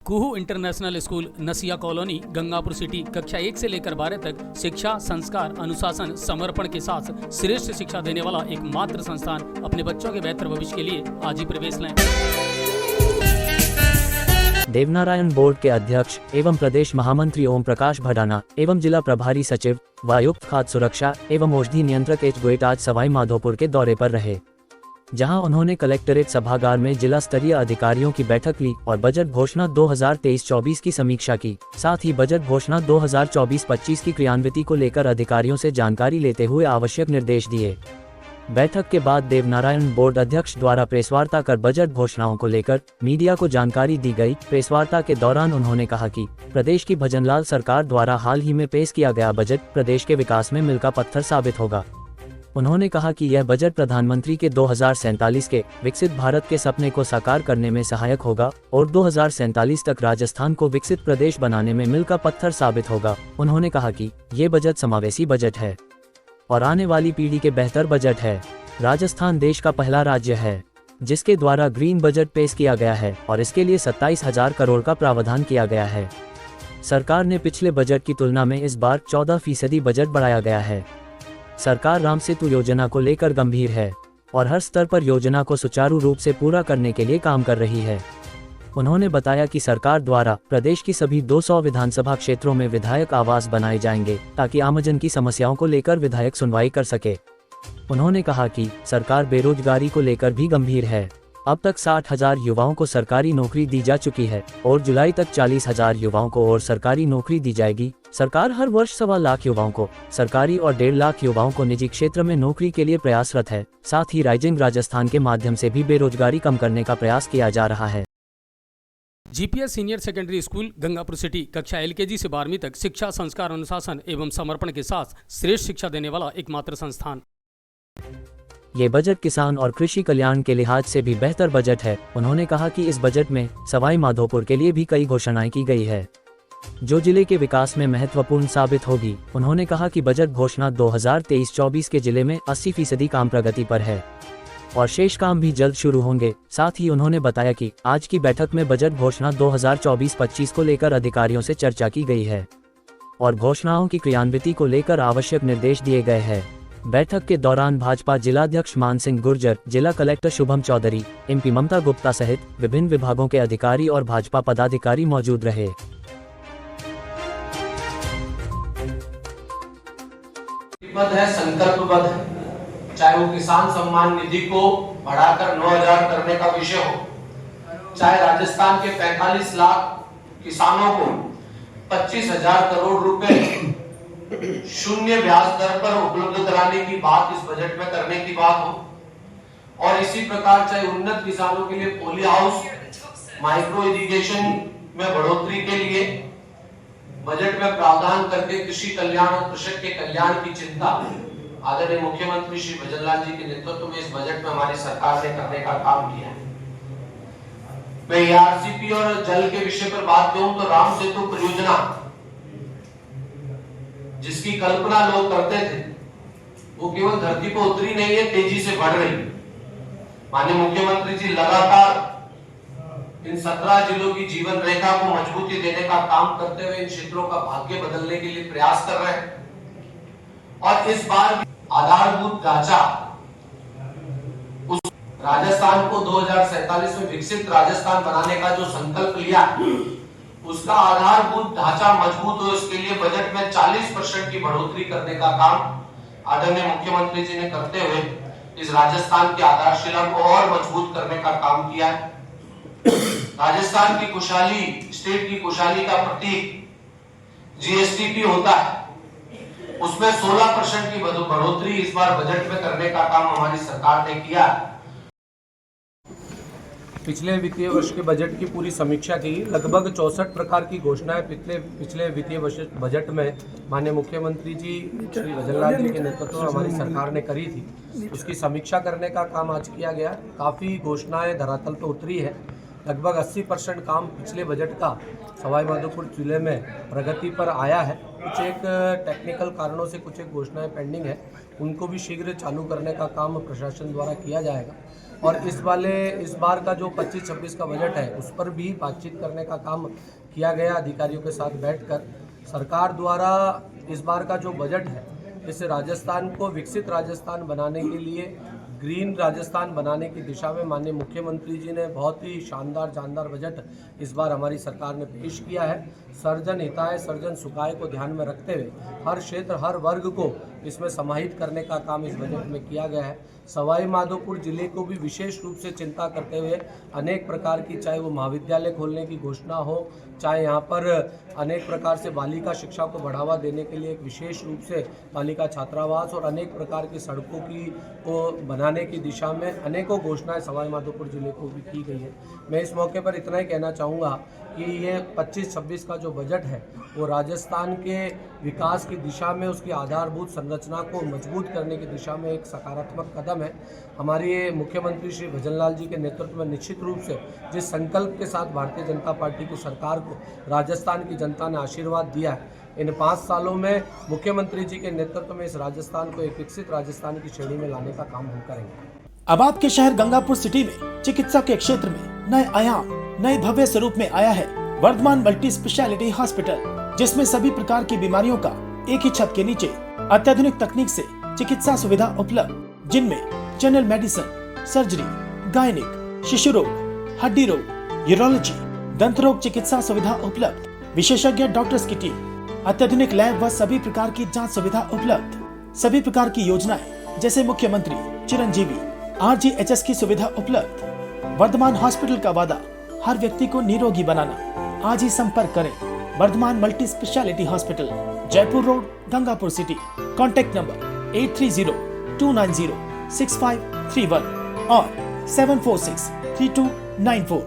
कुहू international school नसिया colony Gangapur city कक्षा 1 से लेकर 12 तक शिक्षा, संस्कार, अनुशासन, समर्पण के साथ श्रेष्ठ शिक्षा देने वाला एकमात्र संस्थान। अपने बच्चों के बेहतर भविष्य के लिए आज ही प्रवेश लें। देवनारायण बोर्ड के अध्यक्ष एवं प्रदेश महामंत्री ओम प्रकाश भडाना एवं जिला प्रभारी सचिव व आयुक्त खाद्य सुरक्षा एवं औषधि नियंत्रक एच गोयट आज सवाई माधोपुर के दौरे पर रहे, जहां उन्होंने कलेक्ट्रेट सभागार में जिला स्तरीय अधिकारियों की बैठक ली और बजट घोषणा 2023-24 की समीक्षा की। साथ ही बजट घोषणा 2024-25 की क्रियान्विति को लेकर अधिकारियों से जानकारी लेते हुए आवश्यक निर्देश दिए। बैठक के बाद देवनारायण बोर्ड अध्यक्ष द्वारा प्रेसवार्ता कर बजट घोषणाओं को लेकर मीडिया को जानकारी दी गई। प्रेसवार्ता के दौरान उन्होंने कहा कि प्रदेश की भजनलाल सरकार द्वारा हाल ही में पेश किया गया बजट प्रदेश के विकास में मील का पत्थर साबित होगा। उन्होंने कहा कि यह बजट प्रधानमंत्री के 2047 के विकसित भारत के सपने को साकार करने में सहायक होगा और 2047 तक राजस्थान को विकसित प्रदेश बनाने में मील का पत्थर साबित होगा। उन्होंने कहा कि ये बजट समावेशी बजट है और आने वाली पीढ़ी के बेहतर बजट है। राजस्थान देश का पहला राज्य है जिसके द्वारा ग्रीन बजट पेश किया गया है और इसके लिए 27,000 करोड़ का प्रावधान किया गया है। सरकार ने पिछले बजट की तुलना में इस बार 14% बजट बढ़ाया गया है। सरकार राम सेतु योजना को लेकर गंभीर है और हर स्तर पर योजना को सुचारू रूप से पूरा करने के लिए काम कर रही है। उन्होंने बताया कि सरकार द्वारा प्रदेश की सभी 200 विधानसभा क्षेत्रों में विधायक आवास बनाए जाएंगे ताकि आमजन की समस्याओं को लेकर विधायक सुनवाई कर सके। उन्होंने कहा कि सरकार बेरोजगारी को लेकर भी गंभीर है। अब तक 60,000 युवाओं को सरकारी नौकरी दी जा चुकी है और जुलाई तक 40,000 युवाओं को और सरकारी नौकरी दी जाएगी। सरकार हर वर्ष 1.25 लाख युवाओं को सरकारी और 1.5 लाख युवाओं को निजी क्षेत्र में नौकरी के लिए प्रयासरत है। साथ ही राइजिंग राजस्थान के माध्यम से भी बेरोजगारी कम करने का प्रयास किया जा रहा है। GPS senior secondary school Gangapur city कक्षा एलकेजी से 12वीं तक शिक्षा, संस्कार, अनुशासन एवं समर्पण के साथ श्रेष्ठ शिक्षा देने वाला एकमात्र संस्थान। ये बजट किसान और कृषि कल्याण के लिहाज से भी बेहतर बजट है। उन्होंने कहा कि इस बजट में सवाई माधोपुर के लिए भी कई घोषणाएं की गई है जो जिले के विकास में महत्वपूर्ण साबित होगी। उन्होंने कहा कि बजट घोषणा 2023-24 के जिले में 80% काम प्रगति पर है और शेष काम भी जल्द शुरू होंगे। साथ ही उन्होंने बताया कि आज की बैठक में बजट घोषणा 2024-25 को लेकर अधिकारियों से चर्चा की गई है और घोषणाओं की क्रियान्विति को लेकर आवश्यक निर्देश दिए गए हैं। बैठक के दौरान भाजपा जिलाध्यक्ष मान सिंह गुर्जर, जिला कलेक्टर शुभम चौधरी, एमपी ममता गुप्ता सहित विभिन्न विभागों के अधिकारी और भाजपा पदाधिकारी मौजूद रहे। है, संकल्पबद्ध है, चाहे वो किसान सम्मान निधि को बढ़ाकर 9,000 करने का विषय हो, चाहे राजस्थान के 45 लाख किसानों को 25,000 करोड़ रुपए शून्य ब्याज दर पर उपलब्ध कराने की बात इस बजट में करने की बात हो, और इसी प्रकार चाहे उन्नत किसानों के लिए पोली हाउस, माइक्रो इरिगेशन में बढ़ोतरी के लिए बजट में प्रावधान करके कृषि कल्याण और कृषक के कल्याण की चिंता आदरणीय मुख्यमंत्री श्री भजनलाल जी के नेतृत्व में इस बजट में हमारी सरकार ने करने का काम किया है। मैं ईआरसीपी और जल के विषय पर बात करूं तो राम सेतु परियोजना जिसकी कल्पना लोग करते थे वो केवल धरती पर उतरी नहीं है, तेजी से बढ़ रही है। माननीय मुख्यमंत्री जी लगातार इन 17 जिलों की जीवन रेखा को मजबूती देने का काम करते हुए इन क्षेत्रों का भाग्य बदलने के लिए प्रयास कर रहे हैं और इस बार आधारभूत ढांचा उस राजस्थान को 2047 में विकसित राजस्थान बनाने का जो संकल्प लिया उसका आधारभूत ढांचा मजबूत हो, इसके लिए बजट में 40% की बढ़ोतरी करने का काम आदरणीय मुख्यमंत्री जी ने करते हुए इस राजस्थान की आधारशिला को और मजबूत करने का काम किया है। राजस्थान की खुशहाली, स्टेट की खुशहाली का प्रतीक जीएसटीपी होता है, उसमें 16% की बढ़ोतरी इस बार बजट में करने का काम हमारी सरकार ने किया। पिछले वित्तीय वर्ष के बजट की पूरी समीक्षा की। लगभग 64 प्रकार की घोषणाएं पिछले वित्तीय बजट में माननीय मुख्यमंत्री जी श्री भजनलाल जी के नेतृत्व में हमारी सरकार ने करी थी, उसकी समीक्षा करने का काम आज किया गया। काफ़ी घोषणाएं धरातल पर उतरी है। लगभग 80% काम पिछले बजट का सवाई माधोपुर जिले में प्रगति पर आया है। कुछ एक टेक्निकल कारणों से कुछ एक घोषणाएं पेंडिंग है, उनको भी शीघ्र चालू करने का काम प्रशासन द्वारा किया जाएगा। और इस बार का जो 25-26 का बजट है उस पर भी बातचीत करने का काम किया गया अधिकारियों के साथ बैठकर। सरकार द्वारा इस बार का जो बजट है इस राजस्थान को विकसित राजस्थान बनाने के लिए, ग्रीन राजस्थान बनाने की दिशा में माननीय मुख्यमंत्री जी ने बहुत ही शानदार बजट इस बार हमारी सरकार ने पेश किया है। सर्वजन हिताय सर्वजन सुखाय को ध्यान में रखते हुए हर क्षेत्र हर वर्ग को इसमें समाहित करने का काम इस बजट में किया गया है। सवाई माधोपुर जिले को भी विशेष रूप से चिंता करते हुए अनेक प्रकार की, चाहे वो महाविद्यालय खोलने की घोषणा हो, चाहे यहाँ पर अनेक प्रकार से बालिका शिक्षा को बढ़ावा देने के लिए एक विशेष रूप से बालिका छात्रावास और अनेक प्रकार की सड़कों को बनाने की दिशा में अनेकों घोषणाएं सवाई माधोपुर जिले को भी की गई है। मैं इस मौके पर इतना ही कहना चाहूँगा कि ये 25-26 का जो बजट है वो राजस्थान के विकास की दिशा में, उसकी आधारभूत संरचना को मजबूत करने की दिशा में एक सकारात्मक कदम है। हमारे मुख्यमंत्री श्री भजनलाल जी के नेतृत्व में निश्चित रूप से जिस संकल्प के साथ भारतीय जनता पार्टी की सरकार को राजस्थान की जनता ने आशीर्वाद दिया है, इन 5 सालों में मुख्यमंत्री जी के नेतृत्व में इस राजस्थान को एक विकसित राजस्थान की श्रेणी में लाने का काम हम करेंगे। अब आपके शहर गंगापुर सिटी में चिकित्सा के क्षेत्र में नए आयाम, नए भव्य स्वरूप में आया है वर्धमान मल्टी स्पेशलिटी हॉस्पिटल, जिसमें सभी प्रकार की बीमारियों का एक ही छत के नीचे अत्याधुनिक तकनीक से चिकित्सा सुविधा उपलब्ध, जिनमें जनरल मेडिसिन, सर्जरी, गायनिक, शिशु रोग, हड्डी रोग, यूरोलॉजी, दंत रोग चिकित्सा सुविधा उपलब्ध, विशेषज्ञ डॉक्टर्स की टीम, अत्याधुनिक लैब व सभी प्रकार की जांच सुविधा उपलब्ध, सभी प्रकार की योजनाएं जैसे मुख्यमंत्री चिरंजीवी RGHS की सुविधा उपलब्ध। वर्धमान हॉस्पिटल का वादा हर व्यक्ति को निरोगी बनाना। आज ही संपर्क करें Vardhman multi speciality hospital, Jaipur road, Gangapur city. Contact number 830-290-6531 और 746-3294।